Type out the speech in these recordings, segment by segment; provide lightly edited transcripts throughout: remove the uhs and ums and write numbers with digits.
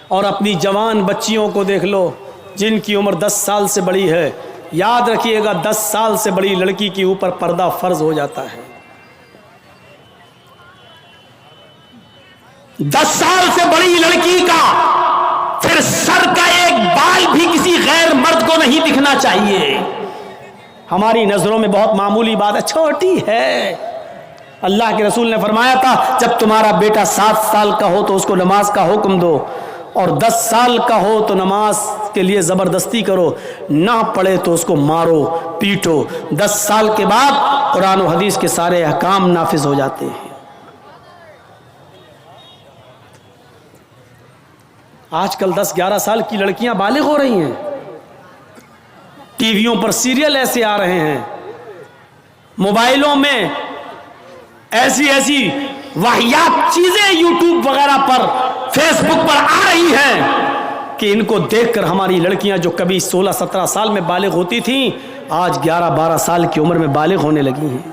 اور اپنی جوان بچیوں کو دیکھ لو جن کی عمر 10 سال سے بڑی ہے. یاد رکھیے گا 10 سال سے بڑی لڑکی کے اوپر پردہ فرض ہو جاتا ہے. 10 سال سے بڑی لڑکی کا پھر سر کا ایک بال بھی کسی غیر مرد کو نہیں دکھنا چاہیے. ہماری نظروں میں بہت معمولی بات ہے، چھوٹی ہے. اللہ کے رسول نے فرمایا تھا جب تمہارا بیٹا 7 سال کا ہو تو اس کو نماز کا حکم دو، اور 10 سال کا ہو تو نماز کے لیے زبردستی کرو، نہ پڑھے تو اس کو مارو پیٹو. 10 سال کے بعد قرآن و حدیث کے سارے احکام نافذ ہو جاتے ہیں. آج کل 10-11 سال کی لڑکیاں بالغ ہو رہی ہیں. ٹی ویوں پر سیریل ایسے آ رہے ہیں، موبائلوں میں ایسی ایسی واہیات چیزیں یوٹیوب وغیرہ پر فیس بک پر آ رہی ہیں کہ ان کو دیکھ کر ہماری لڑکیاں جو کبھی 16-17 سال میں بالغ ہوتی تھیں آج 11-12 سال کی عمر میں بالغ ہونے لگی ہیں.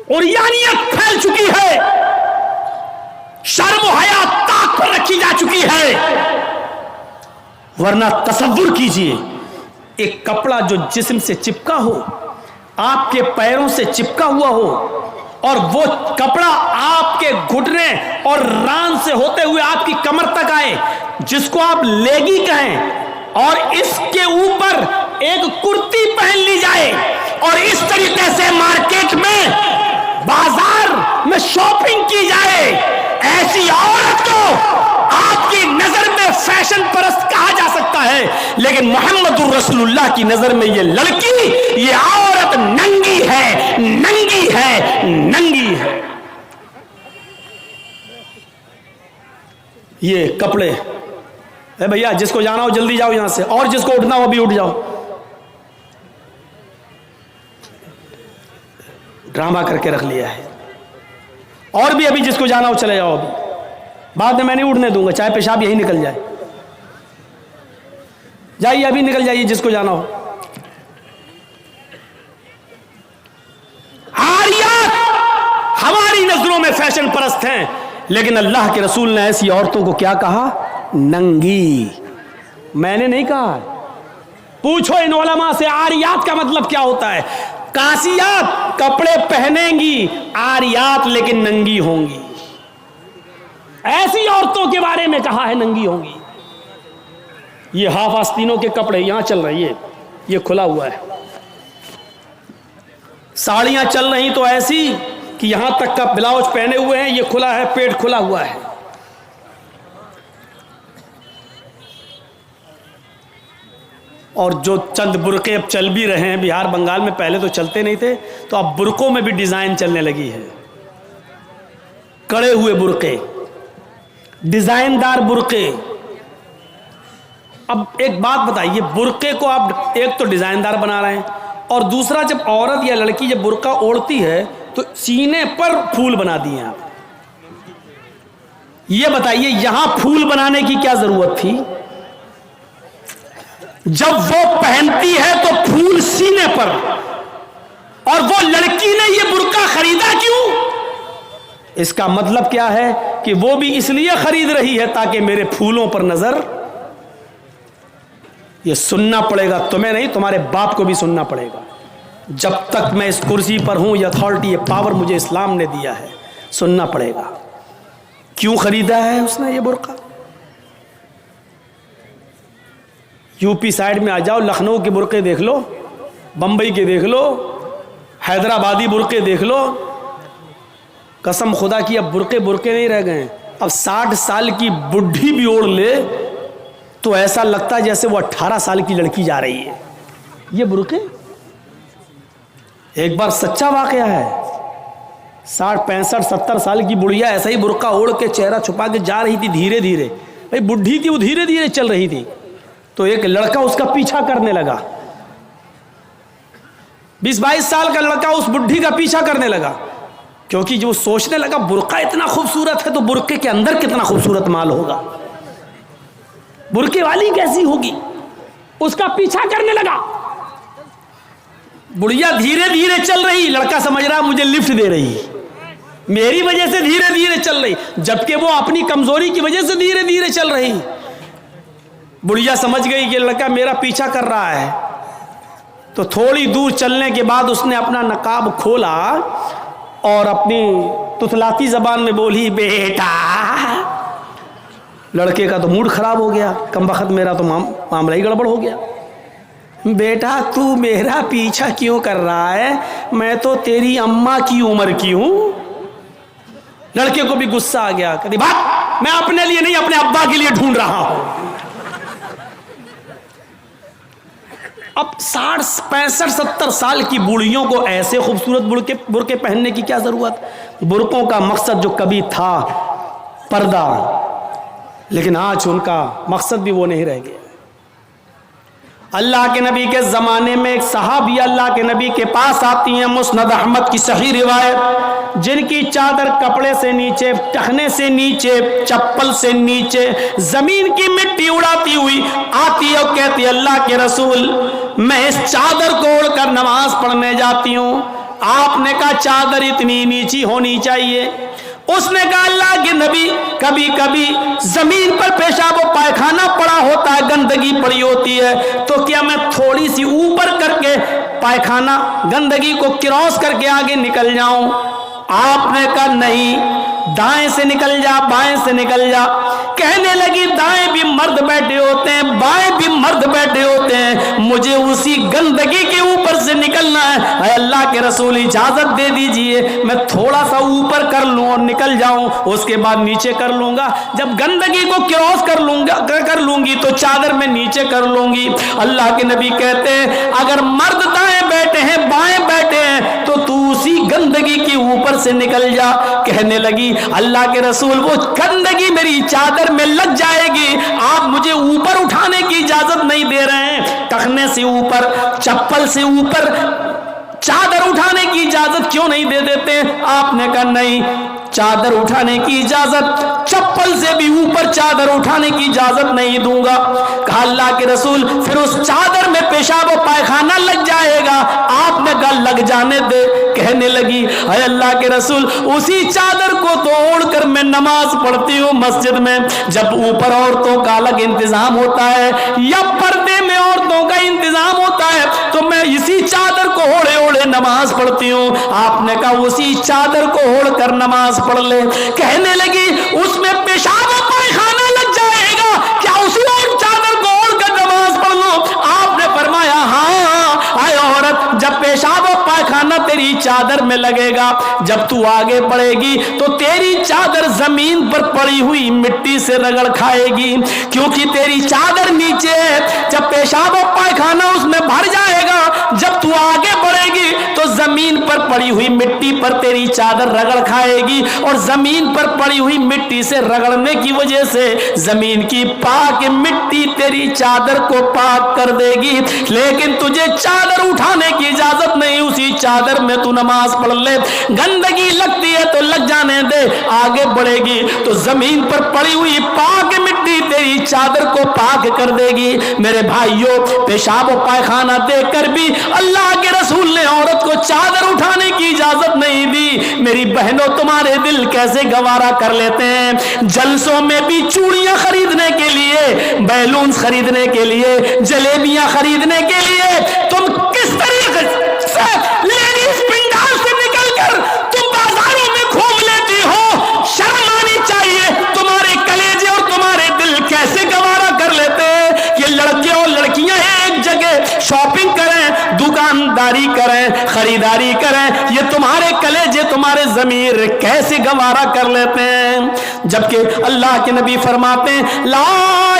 عریانیت پھیل چکی ہے، شرم و حیا طاق پر رکھی جا چکی ہے. ورنہ تصور کیجئے ایک کپڑا جو جسم سے چپکا ہو، آپ کے پیروں سے چپکا ہوا ہو، اور وہ کپڑا آپ کے گھٹنے اور ران سے ہوتے ہوئے آپ کی کمر تک آئے، جس کو آپ لیگی کہیں، اور اس کے اوپر ایک کرتی پہن لی جائے اور اس طریقے سے مارکیٹ میں بازار میں شاپنگ کی جائے، ایسی عورت کو آپ کی نظر میں فیشن پرست کہا جا سکتا ہے. لیکن محمد الرسول اللہ کی نظر میں یہ لڑکی، یہ عورت ننگی ہے، ننگی ہے، ننگی ہے. یہ کپڑے اے بھیا جس کو جانا ہو جلدی جاؤ یہاں سے، اور جس کو اٹھنا ہو ابھی اٹھ جاؤ. ڈرامہ کر کے رکھ لیا ہے. اور بھی ابھی جس کو جانا ہو چلے جاؤ، ابھی بعد میں نہیں اٹھنے دوں گا، چاہے پیشاب یہی نکل جائے. جائیے ابھی نکل جائیے جس کو جانا ہو. عاریات ہماری نظروں میں فیشن پرست ہیں، لیکن اللہ کے رسول نے ایسی عورتوں کو کیا کہا؟ ننگی. میں نے نہیں کہا. پوچھو ان علماء سے عاریات کا مطلب کیا ہوتا ہے. کاسیات کپڑے پہنیں گی، عاریات لیکن ننگی ہوں گی. ایسی عورتوں کے بارے میں کہا ہے ننگی ہوں گی. یہ ہاف آستینوں کے کپڑے یہاں چل رہی ہے، یہ کھلا ہوا ہے. ساڑیاں چل رہی تو ایسی کہ یہاں تک کا بلاؤز پہنے ہوئے ہیں، یہ کھلا ہے، پیٹ کھلا ہوا ہے. اور جو چند برقعے اب چل بھی رہے ہیں بہار بنگال میں، پہلے تو چلتے نہیں تھے، تو اب برقعوں میں بھی ڈیزائن چلنے لگی ہے. کڑے ہوئے برقعے، ڈیزائن دار برقعے. اب ایک بات بتائیے، برقعے کو آپ ایک تو ڈیزائن دار بنا رہے ہیں، اور دوسرا جب عورت یا لڑکی جب برقع اوڑھتی ہے تو سینے پر پھول بنا دیے آپ. یہ بتائیے یہاں پھول بنانے کی کیا ضرورت تھی؟ جب وہ پہنتی ہے تو پھول سینے پر، اور وہ لڑکی نے یہ برقع خریدا کیوں؟ اس کا مطلب کیا ہے کہ وہ بھی اس لیے خرید رہی ہے تاکہ میرے پھولوں پر نظر. یہ سننا پڑے گا، تمہیں نہیں تمہارے باپ کو بھی سننا پڑے گا. جب تک میں اس کرسی پر ہوں، یہ اتھارٹی، یہ پاور مجھے اسلام نے دیا ہے، سننا پڑے گا. کیوں خریدا ہے اس نے یہ برقع؟ یو پی سائڈ میں آ جاؤ، لکھنؤ کے برقعے دیکھ لو، بمبئی کے دیکھ لو، حیدرآبادی برقعے دیکھ لو. قسم خدا کی اب برقعے نہیں رہ گئے. اب 60 سال کی بڈھی بھی اوڑھ لے تو ایسا لگتا ہے جیسے وہ 18 سال کی لڑکی جا رہی ہے. یہ برقعے ایک بار سچا واقعہ ہے. 60 65 70 سال کی بڑھیا ایسا ہی برقع اوڑھ کے چہرہ چھپا کے جا رہی تھی دھیرے دھیرے. بھائی بڈھی تھی، وہ دھیرے دھیرے چل رہی تھی، تو ایک لڑکا اس کا پیچھا کرنے لگا. 20-22 سال کا لڑکا اس بڈھی کا پیچھا کرنے لگا، کیونکہ جو سوچنے لگا برقع اتنا خوبصورت ہے تو برقعے کے اندر کتنا خوبصورت مال ہوگا، برقعے والی کیسی ہوگی. اس کا پیچھا کرنے لگا. بڑھیا دھیرے دھیرے چل رہی، لڑکا سمجھ رہا مجھے لفٹ دے رہی، میری وجہ سے دھیرے دھیرے چل رہی، جبکہ وہ اپنی کمزوری کی وجہ سے دھیرے دھیرے چل رہی۔ بڑھیا سمجھ گئی کہ لڑکا میرا پیچھا کر رہا ہے، تو تھوڑی دور چلنے کے بعد اس نے اپنا نقاب کھولا اور اپنی تتلاتی زبان میں بولی بیٹا۔ لڑکے کا تو موڈ خراب ہو گیا، کم بخت میرا تو معاملہ ہی گڑبڑ ہو گیا۔ بیٹا تو میرا پیچھا کیوں کر رہا ہے؟ میں تو تیری اماں کی عمر کی ہوں۔ لڑکے کو بھی غصہ آ گیا، کہتی بات میں اپنے لیے نہیں اپنے ابا کے لیے ڈھونڈ رہا ہوں۔ اب 60 65 70 سال کی بوڑھیوں کو ایسے خوبصورت برقعے پہننے کی کیا ضرورت؟ برقعوں کا مقصد جو کبھی تھا پردہ، لیکن آج ان کا مقصد بھی وہ نہیں رہ گیا۔ اللہ کے نبی کے زمانے میں ایک صحابیہ اللہ کے نبی کے پاس آتی ہیں، مسند احمد کی صحیح روایت، جن کی چادر کپڑے سے نیچے، ٹخنے سے نیچے، چپل سے نیچے زمین کی مٹی اڑاتی ہوئی آتی ہے اور کہتی ہے اللہ کے رسول میں اس چادر کو اوڑھ کر نماز پڑھنے جاتی ہوں۔ آپ نے کہا چادر اتنی نیچی ہونی چاہیے؟ اس نے کہا اللہ کے نبی کبھی کبھی زمین پر پیشاب و پائخانہ پڑا ہوتا ہے، گندگی پڑی ہوتی ہے، تو کیا میں تھوڑی سی اوپر کر کے پائخانہ گندگی کو کراس کر کے آگے نکل جاؤں؟ آپ نے کہا نہیں، دائیں سے نکل جا، بائیں سے نکل جا۔ کہنے لگی دائیں بھی مرد بیٹھے ہوتے ہیں، بائیں بھی مرد بیٹھے ہوتے ہیں، مجھے اسی گندگی کے اوپر سے نکلنا ہے۔ اے اللہ کے رسول اجازت دے دیجئے، میں تھوڑا سا اوپر کر لوں اور نکل جاؤں، اس کے بعد نیچے کر لوں گا، جب گندگی کو کراس کر لوں گی تو چادر میں نیچے کر لوں گی۔ اللہ کے نبی کہتے ہیں اگر مرد دائیں بیٹھے ہیں بائیں بیٹھے ہیں تو تو اسی گندگی کے اوپر سے نکل جا۔ کہنے لگی اللہ کے رسول وہ گندگی میری چادر میں لگ جائے گی، آپ مجھے اوپر اٹھانے کی اجازت نہیں دے رہے ہیں، ٹخنے سے اوپر، چپل سے اوپر چادر اٹھانے کی اجازت کیوں نہیں دے دیتے؟ آپ نے کہا نہیں، چادر اٹھانے کی اجازت، چپل سے بھی اوپر چادر اٹھانے کی اجازت نہیں دوں گا۔ کہا اللہ کے رسول پھر اس چادر میں پیشاب و پائخانہ لگ جائے گا؟ آپ نے کہا لگ جانے دے۔ کہنے لگی اے اللہ کے رسول اسی چادر کو تو اوڑھ کر میں نماز پڑھتی ہوں مسجد میں، جب اوپر عورتوں کا الگ انتظام ہوتا ہے یا پردے میں عورتوں کا انتظام ہوتا ہے تو میں اسی چادر کو اوڑھے اوڑھے نماز پڑھتی ہوں۔ آپ نے کہا اسی چادر کو اوڑھ کر نماز پڑھ لے۔ کہنے لگی اس میں پیشاب و پائخانہ لگ جائے گا، کیا اسی اور چادر کو اوڑھ کر نماز پڑھ لوں؟ آپ نے فرمایا ہاں اے عورت، جب پیشاب و پائخانہ تیری چادر میں لگے گا، جب تو آگے بڑھے گی تو تیری چادر زمین پر پڑی ہوئی مٹی سے رگڑ کھائے گی، کیونکہ تیری چادر نیچے ہے۔ جب پیشاب و پائخانہ اس میں بھر جائے گا، جب تو آگے بڑھے گی تو زمین پر پڑی ہوئی مٹی پر تیری چادر رگڑ کھائے گی، اور زمین پر پڑی ہوئی مٹی سے رگڑنے کی وجہ سے زمین کی پاک مٹی تیری چادر کو پاک کر دے گی، لیکن تجھے چادر اٹھانے کی اجازت نہیں، اسی چادر میں تو نماز پڑھ لے۔ گندگی لگتی ہے تو لگ جانے دے، آگے بڑھے گی تو زمین پر پڑی ہوئی پاک مٹی تیری چادر کو پاک کر دے گی۔ میرے بھائیوں پیشاب و پائخانہ دیکھ کر بھی اللہ کے رسول نے عورت کو چادر اٹھانے کی اجازت نہیں دی۔ میری بہنوں تمہارے دل کیسے گوارا کر لیتے ہیں، جلسوں میں بھی چوڑیاں خریدنے کے لیے، بیلونز خریدنے کے لیے، جلیبیاں خریدنے کے لیے تم کس طریقے سے لیڈیز پنڈال سے نکل کر تم بازاروں میں گھوم لیتی ہو؟ شرم آنی چاہیے۔ تمہارے کلیجے اور تمہارے دل کیسے گوارا کر لیتے ہیں کہ لڑکے اور لڑکیاں ایک جگہ شاپنگ کریں، دکانداری کریں، خریداری کریں؟ یہ تمہارے کلیجے تمہارے ضمیر کیسے گوارا کر لیتے ہیں؟ جبکہ اللہ کے نبی فرماتے ہیں لا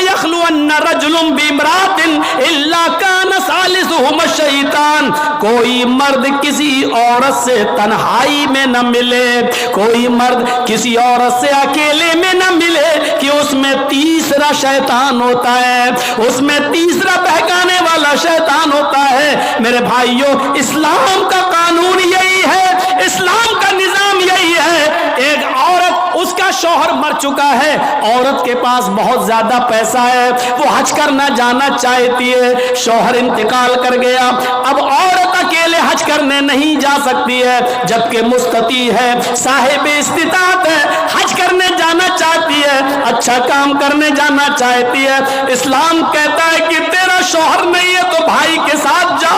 یخلون رجل بامرأۃ الا کان ثالثهما الشیطان، کوئی مرد کسی عورت سے تنہائی میں نہ ملے، کوئی مرد کسی عورت سے اکیلے میں نہ ملے کہ اس میں تیسرا شیطان ہوتا ہے، اس میں تیسرا بہکانے والا شیطان ہوتا ہے۔ میرے بھائیوں اسلام کا قانون یہی ہے، اسلام کا نظام یہی ہے، ایک عورت اس کا شوہر مر چکا ہے، عورت کے پاس بہت زیادہ پیسہ ہے، وہ حج کرنا جانا چاہتی ہے، شوہر انتقال کر گیا، اب عورت اکیلے حج کرنے نہیں جا سکتی ہے، جبکہ مستطیع ہے، صاحب استطاعت ہے، حج کرنے جانا چاہتی ہے، اچھا کام کرنے جانا چاہتی ہے۔ اسلام کہتا ہے کہ تیرا شوہر نہیں ہے تو بھائی کے ساتھ جا،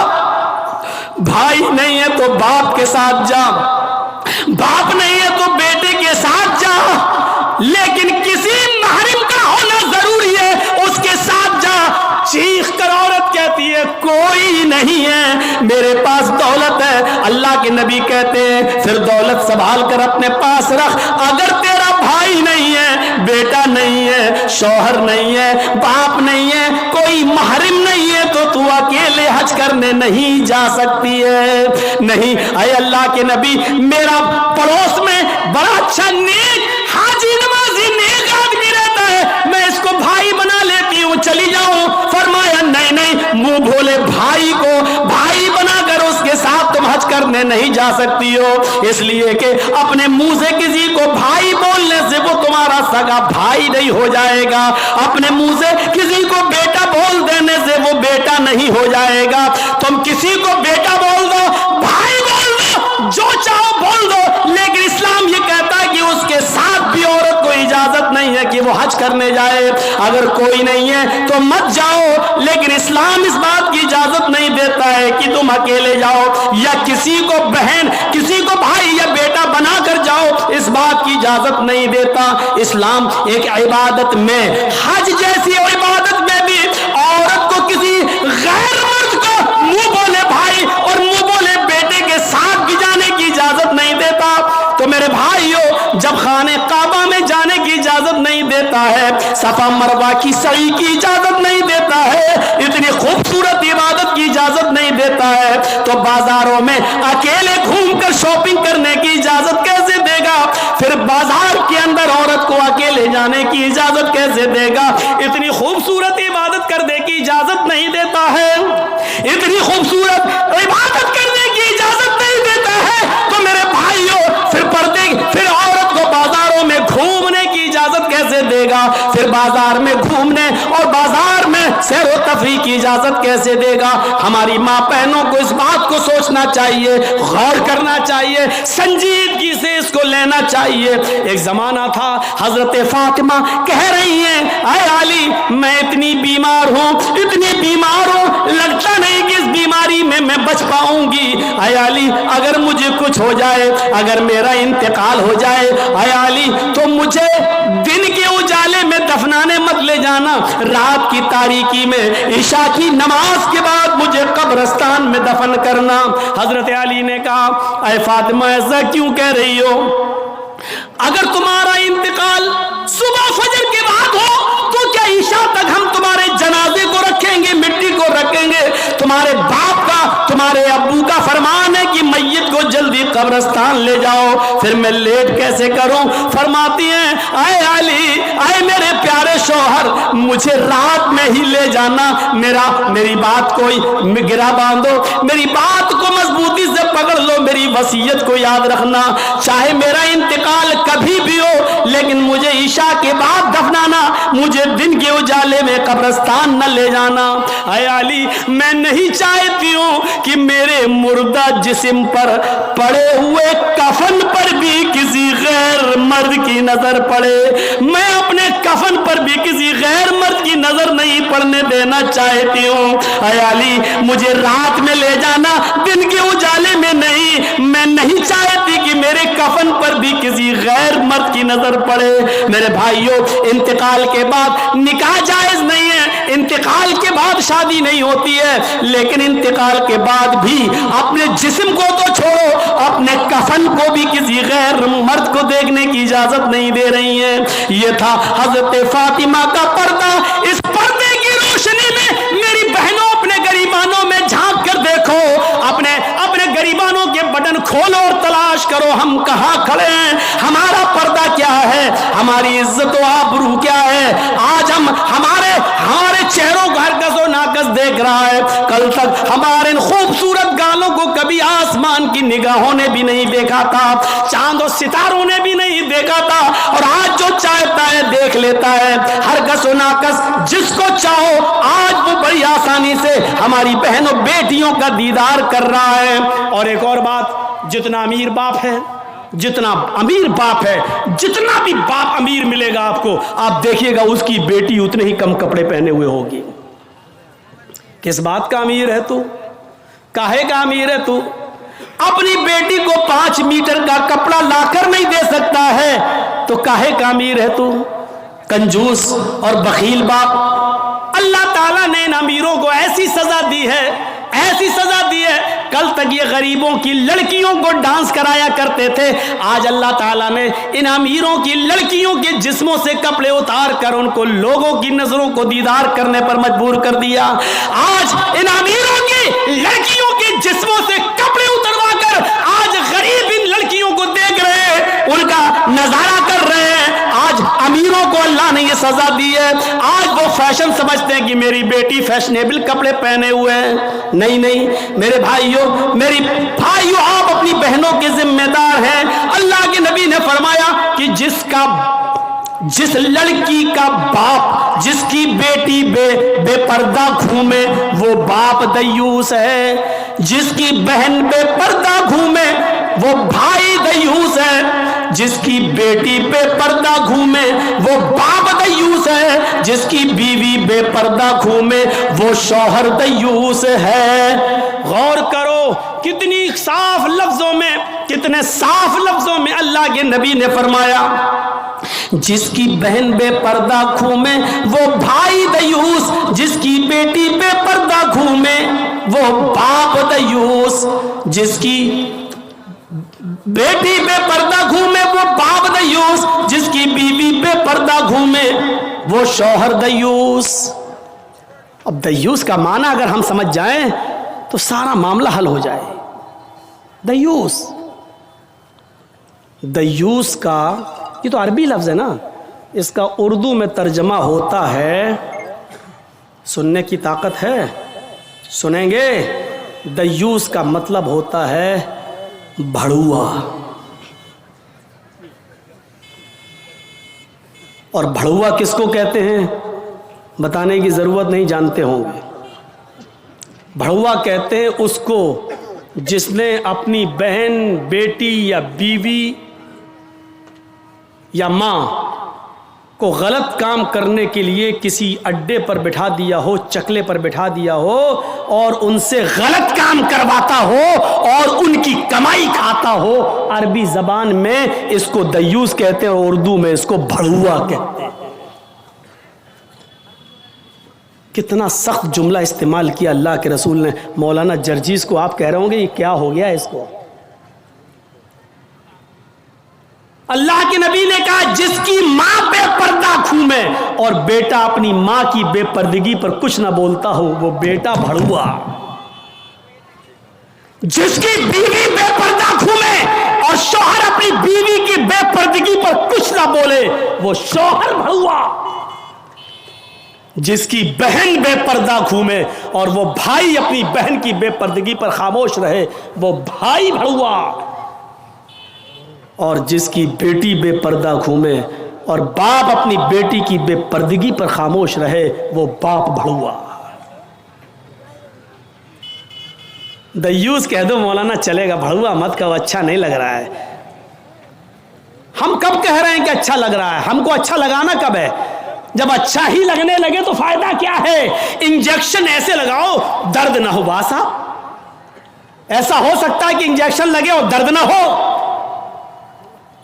بھائی نہیں ہے تو باپ کے ساتھ جا، باپ نہیں ہے تو بیٹے کے ساتھ جا، لیکن کسی محرم کا ہونا ضروری ہے، اس کے ساتھ جا۔ چیخ کر عورت کہتی ہے کوئی نہیں ہے، میرے پاس دولت ہے۔ اللہ کے نبی کہتے ہیں پھر دولت سنبھال کر اپنے پاس رکھ، اگر تیرا بھائی نہیں ہے، بیٹا نہیں ہے، شوہر نہیں ہے، باپ نہیں ہے، کوئی محرم نہیں ہے تو تو اکیلے حج کرنے نہیں جا سکتی ہے۔ نہیں، اے اللہ کے نبی، میرا پڑوس میں بڑا اچھا نیک حاجی نمازی نیک آدمی رہتا ہے، میں اس کو بھائی بنا لیتی ہوں، چلی جاؤں۔ فرمایا نہیں، منہ بھولے بھائی کو بھائی بنا کر اس کے ساتھ تم حج کرنے نہیں جا سکتی ہو، اس لیے کہ اپنے منہ سے کسی کو بھائی بولنے سے وہ تمہارا سگا بھائی نہیں ہو جائے گا، اپنے منہ سے کسی کو بیٹا بول دینے سے وہ بیٹا نہیں ہو جائے گا۔ تم کسی کو بیٹا بول دو، بھائی بول دو، جو چاہو بول دو، لیکن اسلام یہ کہتا ہے کہ اس کے ساتھ بھی عورت کو اجازت نہیں ہے کہ وہ حج کرنے جائے۔ اگر کوئی نہیں ہے تو مت جاؤ، لیکن اسلام اس بات کی اجازت نہیں دیتا ہے کہ تم اکیلے جاؤ یا کسی کو بہن، کسی کو بھائی یا بیٹا بنا کر جاؤ، اس بات کی اجازت نہیں دیتا۔ اسلام ایک عبادت میں، حج جیسی عبادت میں بھی عورت کو کسی غیر مرد کو منہ بولے بھائی اور منہ بولے بیٹے کے ساتھ بھی جانے کی اجازت نہیں دیتا۔ تو میرے بھائیوں، جب خانہ کعبہ میں جانے کی اجازت نہیں دیتا ہے، صفا مروہ کی سعی کی اجازت نہیں دیتا ہے، اتنی خوبصورت عبادت کی اجازت نہیں دیتا ہے، تو بازاروں میں اکیلے گھوم کر شاپنگ کرنے کی اجازت کیسے دے گا؟ پھر بازار کے اندر عورت کو اکیلے جانے کی اجازت کیسے دے گا؟ اتنی خوبصورت عبادت کرنے کی اجازت نہیں دیتا ہے، اتنی خوبصورت عبادت کرنے کی اجازت نہیں دیتا ہے، تو میرے بھائیوں پھر عورت کو بازاروں میں گھومنے کی اجازت کیسے دے گا؟ پھر بازار میں گھومنے اور بازار میں سیر و تفریح کی اجازت کیسے دے گا؟ ہماری ماں بہنوں کو اس بات کو سوچنا چاہیے، غور کرنا چاہیے، سنجیدگی سے اس کو لینا چاہیے۔ ایک زمانہ تھا، حضرت فاطمہ کہہ رہی ہیں اے علی، میں اتنی بیمار ہوں، اتنی بیمار ہوں، لگتا نہیں کہ اس بیماری میں بچ پاؤں گی۔ اے علی، اگر مجھے کچھ ہو جائے، اگر میرا انتقال ہو جائے، اے علی، تو مجھے دن کے اجالے میں دفنانے مت لے جانا، رات کی تاریکی میں عشاء کی نماز کے بعد مجھے قبرستان میں دفن کرنا۔ حضرت علی نے کہا اے فاطمہ، ایسا کیوں کہہ رہی ہو؟ اگر تمہارا انتقال صبح فجر کے بعد ہو تو کیا عشاء تک ہم تمہارے جنازے کو رکھیں گے، مٹی کو رکھیں گے؟ تمہارے باپ کا، تمہارے ابو کا فرمان ہے کہ میت کو جلدی قبرستان لے جاؤ، پھر میں لیٹ کیسے کروں؟ فرماتی ہیں اے علی، اے میرے پیارے شوہر، مجھے رات میں ہی لے جانا، میری بات کو گرا باندھو، میری بات کو مضبوطی سے پکڑ لو، میری وصیت کو یاد رکھنا، چاہے میرا انتقال کبھی بھی ہو، لیکن مجھے عشاء کے بعد دفنانا، مجھے دن کے اجالے میں قبرستان نہ لے جانا۔ اے علی، میں نہیں چاہتی ہوں کہ میرے مردہ جسم پر پڑے ہوئے کفن پر بھی کسی غیر مرد کی نظر پڑے، میں اپنے کفن پر بھی کسی غیر مرد کی نظر نہیں پڑنے دینا چاہتی ہوں۔ اے علی، مجھے رات میں لے جانا، دن کے اجالے میں نہیں، میں نہیں چاہتی کہ میرے کفن پر بھی کسی غیر مرد کی نظر پڑے۔ میرے بھائیوں، انتقال کے بعد نکاح جائز نہیں ہے، انتقال کے بعد شادی نہیں ہوتی ہے، لیکن انتقال کے بعد بھی اپنے جسم کو تو چھوڑو، اپنے کفن کو بھی کسی غیر مرد کو دیکھنے کی اجازت نہیں دے رہی ہیں۔ یہ تھا حضرت فاطمہ کا پردہ۔ اس پردے کی روشنی میں میری بہنوں، اپنے گریبانوں میں جھانک کر دیکھو، اپنے گریبانوں کے بٹن کھولو اور تلاش کرو ہم کہاں کھڑے ہیں، ہمارا پردہ کیا ہے، ہماری عزت و آبرو کیا ہے۔ آج ہمارے چہروں کو ہرکس و ناکس دیکھ رہا ہے، کل تک ہمارے ان خوبصورت گالوں کو کبھی آسمان کی نگاہوں نے بھی نہیں دیکھا تھا، چاند و ستاروں نے بھی نہیں دیکھا تھا، اور آج دیکھ لیتا ہے، ہر کس و ناکس جس کو چاہو آج وہ بڑی آسانی سے ہماری بہنوں بیٹیوں کا دیدار کر رہا ہے۔ اور ایک اور بات، جتنا امیر باپ ہے، جتنا امیر باپ ہے، جتنا بھی باپ امیر ملے گا آپ کو، آپ دیکھیے گا اس کی بیٹی اتنے ہی کم کپڑے پہنے ہوئے ہوگی۔ کس بات کا امیر ہے تو؟ کاہے کا امیر ہے تو؟ اپنی بیٹی کو 5 میٹر کا کپڑا لا کر نہیں دے سکتا ہے تو کاہے کا امیر ہے تو؟ کنجوس اور بخیل باپ۔ اللہ تعالیٰ نے ان امیروں کو ایسی سزا دی ہے، ایسی سزا دی ہے، کل تک یہ غریبوں کی لڑکیوں کو ڈانس کرایا کرتے تھے، آج اللہ تعالیٰ نے ان امیروں کی لڑکیوں کے جسموں سے کپڑے اتار کر ان کو لوگوں کی نظروں کو دیدار کرنے پر مجبور کر دیا۔ آج ان امیروں کی لڑکیوں کے جسموں سے کپڑے اتروا کر آج غریب ان لڑکیوں کو دیکھ رہے ہیں، ان کا نظارہ کر رہے ہیں۔ آج امیروں کو اللہ نے یہ سزا دی ہے، آج وہ فیشن سمجھتے ہیں کہ میری بیٹی فیشنیبل کپڑے پہنے ہوئے ہیں۔ نہیں نہیں میرے بھائیوں، میری بھائیوں، آپ اپنی بہنوں کے ذمہ دار ہیں۔ اللہ کے نبی نے فرمایا کہ جس لڑکی کا باپ جس کی بیٹی بے پردہ گھومے وہ باپ دیوس ہے، جس کی بہن بے پردہ گھومے وہ بھائی دیوس ہے، جس کی بیٹی بے پردہ گھومے وہ باپ دیوس ہے، جس کی بیوی بے پردہ گھومے وہ شوہر دیوس ہے۔ غور کرو کتنی صاف لفظوں میں، کتنے صاف لفظوں میں اللہ کے نبی نے فرمایا، جس کی بہن بے پردہ گھومے وہ بھائی دیوس، جس کی بیٹی بے پردہ گھومے وہ باپ دیوس، جس کی بیٹی بے پردہ گھومے وہ باپ دیوس، جس کی بیوی بے پردہ گھومے وہ شوہر دیوس۔ اب دیوس کا معنی اگر ہم سمجھ جائیں تو سارا معاملہ حل ہو جائے۔ دیوس، دیوس کا یہ تو عربی لفظ ہے نا، اس کا اردو میں ترجمہ ہوتا ہے، سننے کی طاقت ہے؟ سنیں گے؟ دیوس کا مطلب ہوتا ہے بھڑوا، اور بھڑوا کس کو کہتے ہیں بتانے کی ضرورت نہیں، جانتے ہوں گے۔ بھڑوا کہتے ہیں اس کو جس نے اپنی بہن، بیٹی یا بیوی یا ماں کو غلط کام کرنے کے لیے کسی اڈے پر بٹھا دیا ہو، چکلے پر بٹھا دیا ہو اور ان سے غلط کام کرواتا ہو اور ان کی کمائی کھاتا ہو۔ عربی زبان میں اس کو دیوس کہتے ہیں اور اردو میں اس کو بھڑوا کہتے ہیں۔ کتنا سخت جملہ استعمال کیا اللہ کے رسول نے۔ مولانا جرجیس کو آپ کہہ رہے ہوں گے یہ کیا ہو گیا اس کو؟ اللہ کے نبی نے کہا جس کی ماں بے پردہ گھومے اور بیٹا اپنی ماں کی بے پردگی پر کچھ نہ بولتا ہو وہ بیٹا بھڑوا، جس کی بیوی بے پردہ گھومے اور شوہر اپنی بیوی کی بے پردگی پر کچھ نہ بولے وہ شوہر بھڑوا، جس کی بہن بے پردہ گھومے اور وہ بھائی اپنی بہن کی بے پردگی پر خاموش رہے وہ بھائی بھڑوا، اور جس کی بیٹی بے پردہ گھومے اور باپ اپنی بیٹی کی بے پردگی پر خاموش رہے وہ باپ بھڑوا۔ دیوس کہہ دو مولانا چلے گا، بھڑوا مت کہو، اچھا نہیں لگ رہا ہے۔ ہم کب کہہ رہے ہیں کہ اچھا لگ رہا ہے؟ ہم کو اچھا لگانا کب ہے؟ جب اچھا ہی لگنے لگے تو فائدہ کیا ہے؟ انجیکشن ایسے لگاؤ درد نہ ہو باسا، ایسا ہو سکتا ہے کہ انجیکشن لگے اور درد نہ ہو؟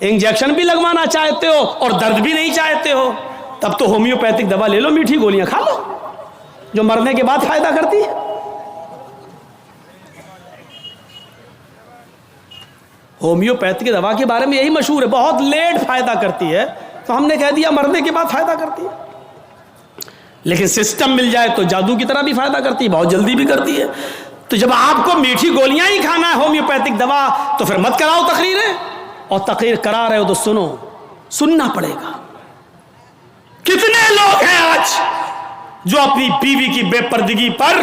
انجیکشن بھی لگوانا چاہتے ہو اور درد بھی نہیں چاہتے ہو، تب تو ہومیوپیتھک دوا لے لو، میٹھی گولیاں کھا لو جو مرنے کے بعد فائدہ کرتی ہے۔ ہومیوپیتھک دوا کے بارے میں یہی مشہور ہے، بہت لیٹ فائدہ کرتی ہے، تو ہم نے کہہ دیا مرنے کے بعد فائدہ کرتی ہے۔ لیکن سسٹم مل جائے تو جادو کی طرح بھی فائدہ کرتی ہے، بہت جلدی بھی کرتی ہے۔ تو جب آپ کو میٹھی گولیاں ہی کھانا ہے ہومیوپیتھک دوا تو پھر مت کراؤ تقریریں، اور تقریر کرا رہے ہو تو سنو، سننا پڑے گا۔ کتنے لوگ ہیں آج جو اپنی بیوی کی بے پردگی پر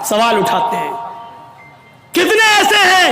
سوال اٹھاتے ہیں؟ کتنے ایسے ہیں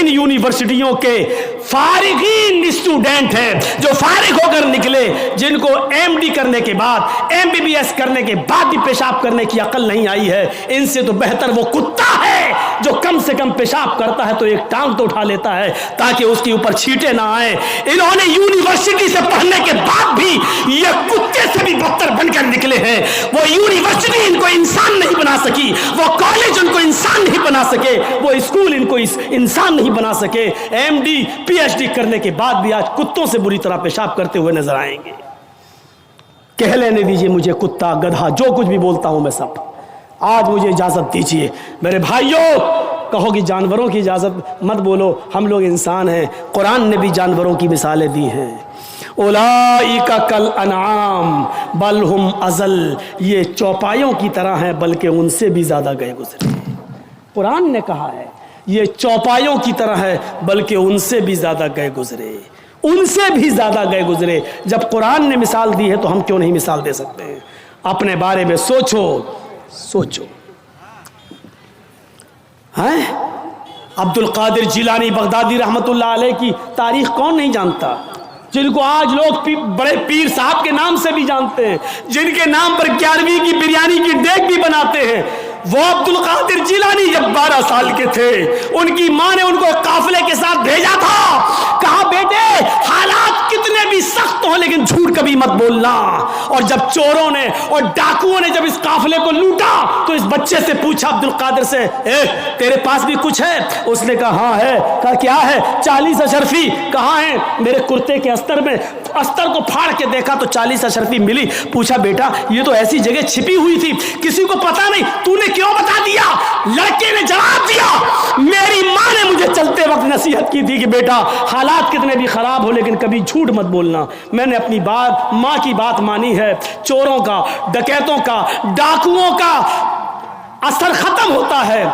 ان یونیورسٹیوں کے فارغین اسٹوڈنٹ ہیں جو فارغ ہو کر نکلے، جن کو ایم ڈی کرنے کے بعد، ایم بی بی ایس کرنے کے بعد بھی پیشاب کرنے کی عقل نہیں آئی ہے۔ ان سے تو بہتر وہ کتا ہے جو کم سے کم پیشاب کرتا ہے تو ایک ٹانگ تو اٹھا لیتا ہے تاکہ اس کے اوپر چھینٹے نہ آئیں۔ انہوں نے یونیورسٹی سے پڑھنے کے بعد بھی یہ کتے سے بھی بدتر بن کر نکلے ہیں۔ وہ یونیورسٹی ان کو انسان نہیں بنا سکی، وہ کالج ان کو انسان نہیں بنا سکے، وہ اسکول ان کو انسان نہیں بنا سکے۔ M D P H D کرنے کے بعد بھی آج کتوں سے بری طرح پیشاب کرتے ہوئے نظر آئیں گے۔ کہہ لینے دیجئے مجھے کتا، گدھا، جو کچھ بھی بولتا ہوں میں سب، آج مجھے اجازت دیجئے میرے بھائیوں۔ کہو کہ جانوروں کی اجازت مت بولو، ہم لوگ انسان ہیں، قرآن نے بھی جانوروں کی مثالیں دی ہیں۔ اولئک کالانعام بل ہم اضل، یہ چوپایوں کی طرح ہیں بلکہ ان سے بھی زیادہ گئے گزرے۔ قرآن نے کہا ہے یہ چوپایوں کی طرح ہے بلکہ ان سے بھی زیادہ گئے گزرے، ان سے بھی زیادہ گئے گزرے۔ جب قرآن نے مثال دی ہے تو ہم کیوں نہیں مثال دے سکتے ہیں؟ اپنے بارے میں سوچو سوچو۔ عبد القادر جیلانی بغدادی رحمت اللہ علیہ کی تاریخ کون نہیں جانتا؟ جن کو آج لوگ بڑے پیر صاحب کے نام سے بھی جانتے ہیں، جن کے نام پر 11ویں کی بریانی کی دیگ بھی بناتے ہیں۔ وہ عبد القادر جیلانی جب 12 سال کے تھے، ان کی ماں نے ان کو قافلے کے ساتھ بھیجا تھا، کہا بیٹے حالات کتنے بھی سخت ہوں لیکن جھوٹ کبھی مت بولنا۔ اور جب چوروں نے اور ڈاکوؤں نے جب اس قافلے کو لوٹا تو اس بچے سے پوچھا عبد القادر سے، تیرے پاس بھی کچھ ہے؟ اس نے کہا ہاں ہے۔ کہا کیا ہے؟ 40 اشرفی۔ کہاں ہیں؟ میرے کرتے کے استر میں۔ استر کو پھاڑ کے دیکھا تو 40 اشرفی ملی۔ پوچھا بیٹا یہ تو ایسی جگہ چھپی ہوئی تھی کسی کو پتا نہیں، تو نے کیوں بتا دیا؟ لڑکے نے جواب دیا میری ماں نے مجھے چلتے وقت نصیحت کی تھی کہ بیٹا حالات کتنے بھی خراب ہو لیکن کبھی جھوٹ مت بولنا۔ میں نے اپنی بات، ماں کی بات مانی ہے۔ چوروں کا، ڈکیتوں کا، ڈاکوؤں کا اثر ختم ہوتا ہے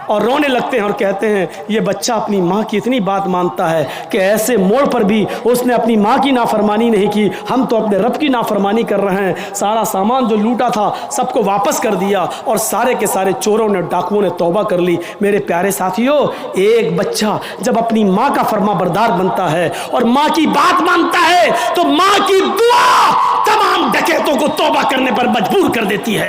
اور رونے لگتے ہیں اور کہتے ہیں یہ بچہ اپنی ماں کی اتنی بات مانتا ہے کہ ایسے موڑ پر بھی اس نے اپنی ماں کی نافرمانی نہیں کی، ہم تو اپنے رب کی نافرمانی کر رہے ہیں۔ سارا سامان جو لوٹا تھا سب کو واپس کر دیا اور سارے کے سارے چوروں نے، ڈاکوؤں نے توبہ کر لی۔ میرے پیارے ساتھیوں، ایک بچہ جب اپنی ماں کا فرما بردار بنتا ہے اور ماں کی بات مانتا ہے تو ماں کی دعا تمام ڈکیتوں کو توبہ کرنے پر مجبور کر دیتی ہے۔